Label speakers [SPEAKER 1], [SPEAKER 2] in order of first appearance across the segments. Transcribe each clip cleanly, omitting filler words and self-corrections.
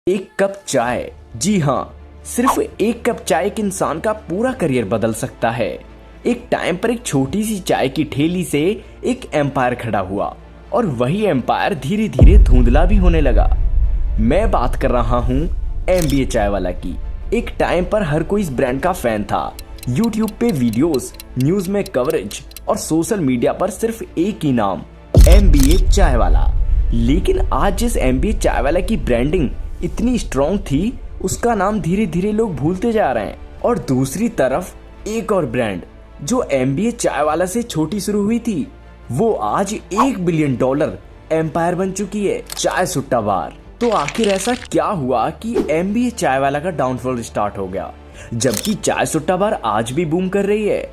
[SPEAKER 1] एक कप चाय। जी हाँ, सिर्फ एक कप चाय एक इंसान का पूरा करियर बदल सकता है। एक टाइम पर एक छोटी सी चाय की ठेली से एक एम्पायर खड़ा हुआ और वही एम्पायर धीरे धीरे धुंधला भी होने लगा। मैं बात कर रहा हूँ एमबीए चाय वाला की। एक टाइम पर हर कोई इस ब्रांड का फैन था। यूट्यूब पे वीडियोस, न्यूज में कवरेज और सोशल मीडिया पर सिर्फ एक ही नाम, एमबीए चाय वाला। लेकिन आज जिस एमबीए चाय वाला की ब्रांडिंग इतनी स्ट्रॉन्ग थी, उसका नाम धीरे धीरे लोग भूलते जा रहे हैं। और दूसरी तरफ एक और ब्रांड जो एमबीए चाय वाला से छोटी शुरू हुई थी, वो आज $1 बिलियन एम्पायर बन चुकी है, चाय सुट्टा बार। तो आखिर ऐसा क्या हुआ कि एमबीए चाय वाला का डाउनफॉल स्टार्ट हो गया, जबकि चाय सुट्टा बार आज भी बूम कर रही है।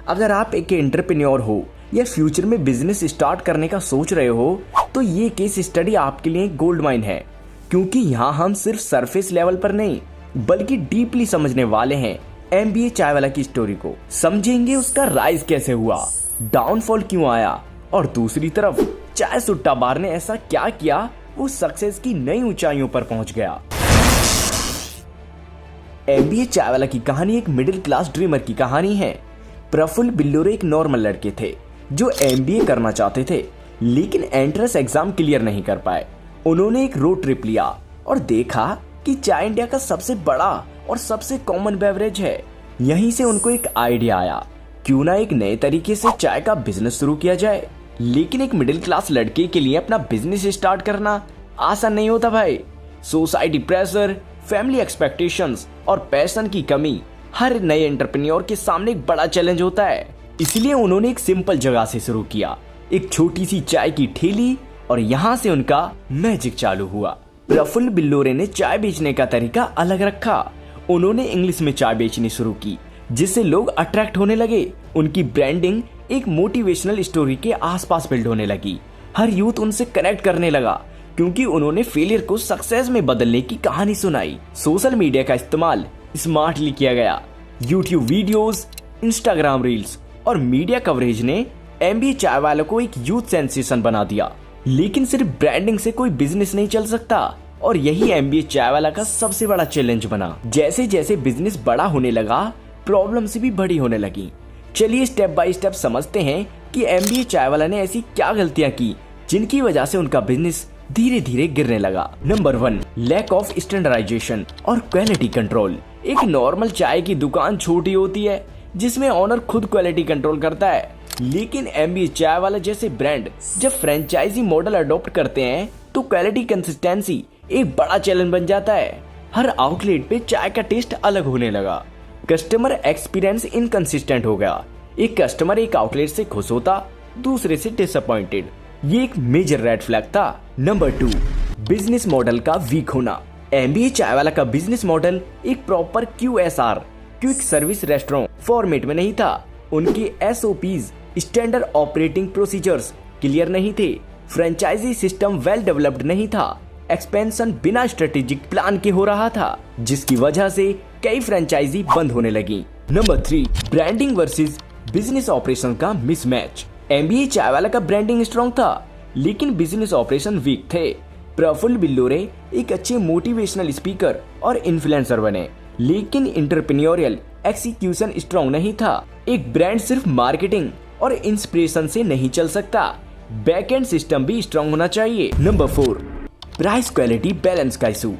[SPEAKER 1] अगर आप एक एंटरप्रेन्योर हो या फ्यूचर में बिजनेस स्टार्ट करने का सोच रहे हो, तो ये केस स्टडी आपके लिए गोल्ड माइन है, क्योंकि यहाँ हम सिर्फ सरफेस लेवल पर नहीं बल्कि डीपली समझने वाले हैं एमबीए चाय वाला की स्टोरी को। समझेंगे उसका राइज कैसे हुआ, डाउनफॉल क्यों आया, और दूसरी तरफ चाय सुट्टा बार ने ऐसा क्या किया वो सक्सेस की नई ऊंचाइयों पर पहुंच गया। एमबीए चाय वाला की कहानी एक मिडिल क्लास ड्रीमर की कहानी है। प्रफुल्ल बिल्लोरे एक नॉर्मल लड़के थे जो एमबीए करना चाहते थे, लेकिन एंट्रेंस एग्जाम क्लियर नहीं कर पाए। उन्होंने एक रोड ट्रिप लिया और देखा कि चाय इंडिया का सबसे बड़ा और सबसे कॉमन बेवरेज है। यहीं से उनको एक आइडिया आया, क्यों ना एक नए तरीके से चाय का बिजनेस शुरू किया जाए। लेकिन एक मिडिल क्लास लड़के के लिए अपना बिजनेस स्टार्ट करना आसान नहीं होता भाई। सोसाइटी प्रेशर, फैमिली एक्सपेक्टेशंस और पैशन की कमी हर नए एंटरप्रेन्योर के सामने एक बड़ा चैलेंज होता है। इसलिए उन्होंने एक सिंपल जगह से शुरू किया, एक छोटी सी चाय की ठेली, और यहाँ से उनका मैजिक चालू हुआ। प्रफुल्ल बिल्लोरे ने चाय बेचने का तरीका अलग रखा। उन्होंने इंग्लिश में चाय बेचनी शुरू की, जिससे लोग अट्रैक्ट होने लगे। उनकी ब्रांडिंग एक मोटिवेशनल स्टोरी के आसपास बिल्ड होने लगी। हर यूथ उनसे कनेक्ट करने लगा, क्योंकि उन्होंने फेलियर को सक्सेस में बदलने की कहानी सुनाई। सोशल मीडिया का इस्तेमाल स्मार्टली किया गया। यूट्यूब वीडियोस, इंस्टाग्राम रील्स और मीडिया कवरेज ने एमबीए चाय वालों को एक यूथ सेंसेशन बना दिया। लेकिन सिर्फ ब्रांडिंग से कोई बिजनेस नहीं चल सकता, और यही एमबीए चाय वाला का सबसे बड़ा चैलेंज बना। जैसे जैसे बिजनेस बड़ा होने लगा, प्रॉब्लम्स भी बड़ी होने लगी। चलिए स्टेप बाय स्टेप समझते हैं कि एमबीए चाय वाला ने ऐसी क्या गलतियां की जिनकी वजह से उनका बिजनेस धीरे धीरे गिरने लगा। नंबर 1, लैक ऑफ स्टैंडर्डाइजेशन और क्वालिटी कंट्रोल। एक नॉर्मल चाय की दुकान छोटी होती है जिसमें ओनर खुद क्वालिटी कंट्रोल करता है, लेकिन एमबीए चाय वाला जैसे ब्रांड जब फ्रेंचाइजी मॉडल अडॉप्ट करते हैं तो क्वालिटी कंसिस्टेंसी एक बड़ा चैलेंज बन जाता है। हर आउटलेट पे चाय का टेस्ट अलग होने लगा, कस्टमर एक्सपीरियंस इनकंसिस्टेंट हो गया। एक कस्टमर एक आउटलेट से खुश होता, दूसरे से डिसअपॉइंटेड। ये एक मेजर रेड फ्लैग था। नंबर 2, बिजनेस मॉडल का वीक होना। एमबीए चाय वाला का बिजनेस मॉडल एक proper QSR, quick service restaurant format में नहीं था। उनके SOPs, standard operating procedures clear नहीं थे। फ्रेंचाइजी सिस्टम वेल डेवलप्ड नहीं था। एक्सपेंशन बिना स्ट्रेटेजिक प्लान के हो रहा था, जिसकी वजह से कई फ्रेंचाइजी बंद होने लगी। Number 3, branding versus business operation का मिसमैच। एमबीए चाय वाला का ब्रांडिंग स्ट्रॉन्ग था, लेकिन बिजनेस ऑपरेशन वीक थे। प्रफुल्ल बिल्लोरे एक अच्छे मोटिवेशनल स्पीकर और इन्फ्लुएंसर बने, लेकिन एंटरप्रेन्योरियल एक्सिक्यूशन स्ट्रॉन्ग नहीं था। एक ब्रांड सिर्फ मार्केटिंग और इंस्पिरेशन से नहीं चल सकता, बैकएंड सिस्टम भी स्ट्रॉन्ग होना चाहिए। नंबर 4, प्राइस क्वालिटी बैलेंस का इशू।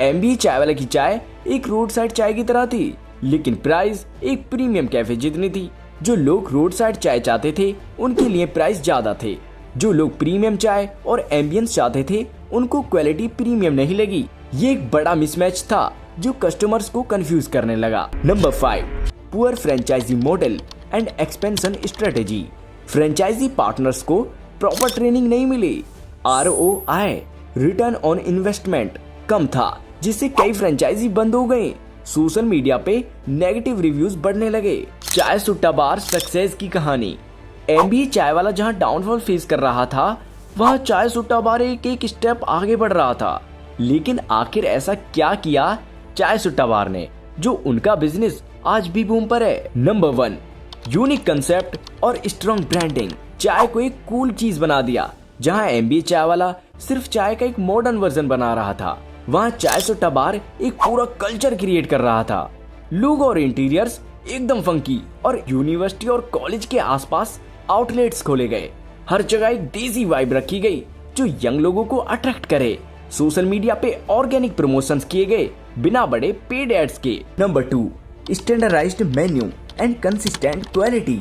[SPEAKER 1] एमबीए चाय वाला की चाय एक रोड साइड चाय की तरह थी, लेकिन प्राइस एक प्रीमियम कैफे जितनी थी। जो लोग रोड साइड चाय चाहते थे उनके लिए प्राइस ज्यादा थे। जो लोग प्रीमियम चाय और एम्बियंस चाहते थे उनको क्वालिटी प्रीमियम नहीं लगी। ये एक बड़ा मिसमैच था जो कस्टमर्स को कंफ्यूज करने लगा। Number 5, poor franchise model and expansion strategy. Franchise partners को प्रॉपर ट्रेनिंग नहीं मिली। ROI, रिटर्न ऑन इन्वेस्टमेंट, कम था, जिससे कई फ्रेंचाइजी बंद हो गए। सोशल मीडिया पे नेगेटिव रिव्यूज बढ़ने लगे। चाय सुट्टा बार सक्सेस की कहानी। एमबीए चाय वाला जहां डाउनफॉल फेस कर रहा था, वह चाय सुट्टा बार एक स्टेप आगे बढ़ रहा था। लेकिन आखिर ऐसा क्या किया चाय सुट्टा बार ने जो उनका बिजनेस आज भी बूम पर है। नंबर 1, यूनिक कंसेप्ट और स्ट्रॉन्ग ब्रांडिंग। चाय को एक कूल चीज बना दिया, जहां एमबीए चाय वाला सिर्फ चाय का एक मॉडर्न वर्जन बना रहा था। वहाँ चाय सुट्टा बार एक पूरा कल्चर क्रिएट कर रहा था। लुक और इंटीरियर्स एकदम फंकी और यूनिवर्सिटी और कॉलेज के आसपास आउटलेट्स खोले गए। हर जगह एक देसी वाइब रखी गई जो यंग लोगों को अट्रैक्ट करे। सोशल मीडिया पे ऑर्गेनिक प्रमोशंस किए गए बिना बड़े पेड एड्स के। Number 2, standardised menu and consistent quality.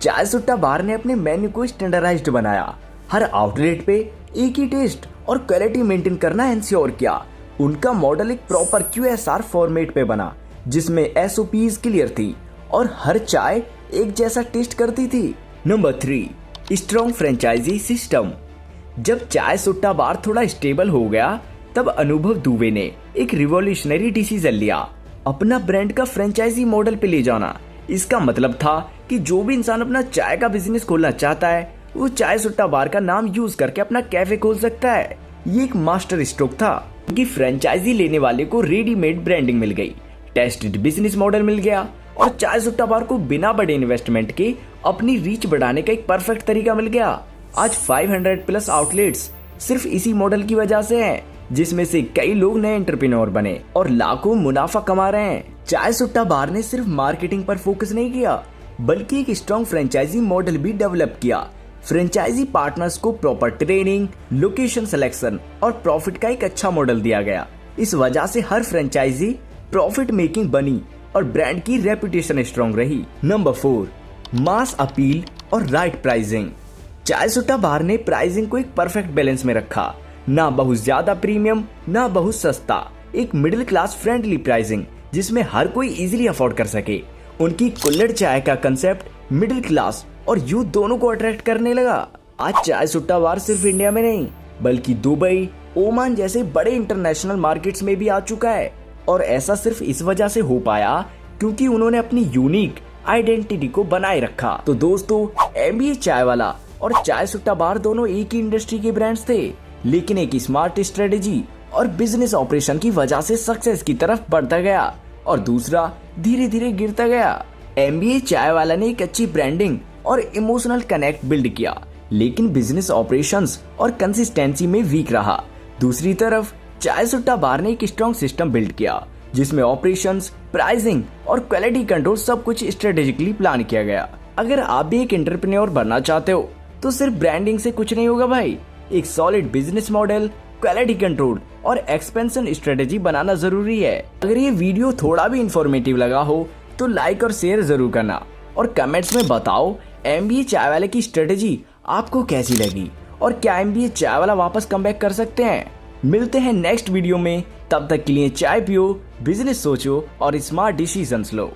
[SPEAKER 1] Chai Sutta बार ने अपने मेन्यू को स्टैंडर्डाइज्ड बनाया। हर आउटलेट पे एक ही टेस्ट और क्वालिटी मेंटेन करना इंश्योर किया। उनका मॉडल एक प्रॉपर QSR फॉर्मेट पे बना जिसमें SOPs क्लियर थी और हर चाय एक जैसा टेस्ट करती थी। Number 3, strong franchise system. जब चाय सुट्टा बार थोड़ा स्टेबल हो गया तब अनुभव दुबे ने एक रिवॉल्यूशनरी डिसीजन लिया, अपना ब्रांड का फ्रेंचाइजी मॉडल पे ले जाना। इसका मतलब था कि जो भी इंसान अपना चाय का बिजनेस खोलना चाहता है वो चाय सुट्टा बार का नाम यूज करके अपना कैफे खोल सकता है। ये एक मास्टर स्ट्रोक था कि फ्रेंचाइजी लेने वाले को रेडीमेड ब्रांडिंग मिल गई, टेस्टेड बिजनेस मॉडल मिल गया और चाय सुट्टा बार को बिना बड़े इन्वेस्टमेंट के अपनी रीच बढ़ाने का एक परफेक्ट तरीका मिल गया। आज 500+ आउटलेट्स सिर्फ इसी मॉडल की वजह से हैं, जिसमें से कई लोग नए एंटरप्रेन्योर बने और लाखों मुनाफा कमा रहे हैं। चाय सुट्टा बार ने सिर्फ मार्केटिंग पर फोकस नहीं किया बल्कि एक स्ट्रॉन्ग फ्रेंचाइजी मॉडल भी डेवलप किया। फ्रेंचाइजी पार्टनर्स को प्रॉपर ट्रेनिंग, लोकेशन सिलेक्शन और प्रॉफिट का एक अच्छा मॉडल दिया गया। इस वजह से हर फ्रेंचाइजी प्रॉफिट मेकिंग बनी और ब्रांड की रेपुटेशन स्ट्रॉन्ग रही। नंबर 4, मास अपील और राइट प्राइसिंग। चाय सुट्टा बार ने प्राइसिंग को एक परफेक्ट बैलेंस में रखा, ना बहुत ज्यादा प्रीमियम ना बहुत सस्ता, एक मिडिल क्लास फ्रेंडली प्राइसिंग जिसमें हर कोई इजीली अफोर्ड कर सके। उनकी कुल्हड़ चाय का कंसेप्ट मिडिल क्लास और यूथ दोनों को अट्रैक्ट करने लगा। आज चाय सुट्टा बार सिर्फ इंडिया में नहीं बल्कि दुबई, ओमान जैसे बड़े इंटरनेशनल मार्केट्स में भी आ चुका है और ऐसा सिर्फ इस वजह से हो पाया क्योंकि उन्होंने अपनी यूनिक आइडेंटिटी को बनाए रखा। तो दोस्तों, MBA चाय वाला और चाय सुट्टा बार दोनों एक ही इंडस्ट्री के ब्रांड्स थे, लेकिन एक स्मार्ट स्ट्रेटेजी और बिजनेस ऑपरेशन की वजह से सक्सेस की तरफ बढ़ता गया और दूसरा धीरे धीरे गिरता गया। MBA चाय वाला ने एक अच्छी ब्रांडिंग और इमोशनल कनेक्ट बिल्ड किया, लेकिन बिजनेस ऑपरेशंस और कंसिस्टेंसी में वीक रहा। दूसरी तरफ चाय सुट्टा बार ने एक स्ट्रॉन्ग सिस्टम बिल्ड किया जिसमें ऑपरेशंस, प्राइसिंग और क्वालिटी कंट्रोल सब कुछ स्ट्रेटेजिकली प्लान किया गया। अगर आप भी एक एंटरप्रेन्योर बनना चाहते हो तो सिर्फ ब्रांडिंग से कुछ नहीं होगा भाई, एक solid business model, quality control और एक्सपेंशन स्ट्रेटेजी बनाना जरूरी है। अगर ये वीडियो थोड़ा भी इंफॉर्मेटिव लगा हो तो लाइक और शेयर जरूर करना और कमेंट्स में बताओ MBA चाय वाले की स्ट्रेटेजी आपको कैसी लगी और क्या MBA चाय वाला वापस कमबैक कर सकते हैं। मिलते हैं नेक्स्ट वीडियो में, तब तक के लिए चाय पियो, बिजनेस सोचो और स्मार्ट डिसीजंस लो।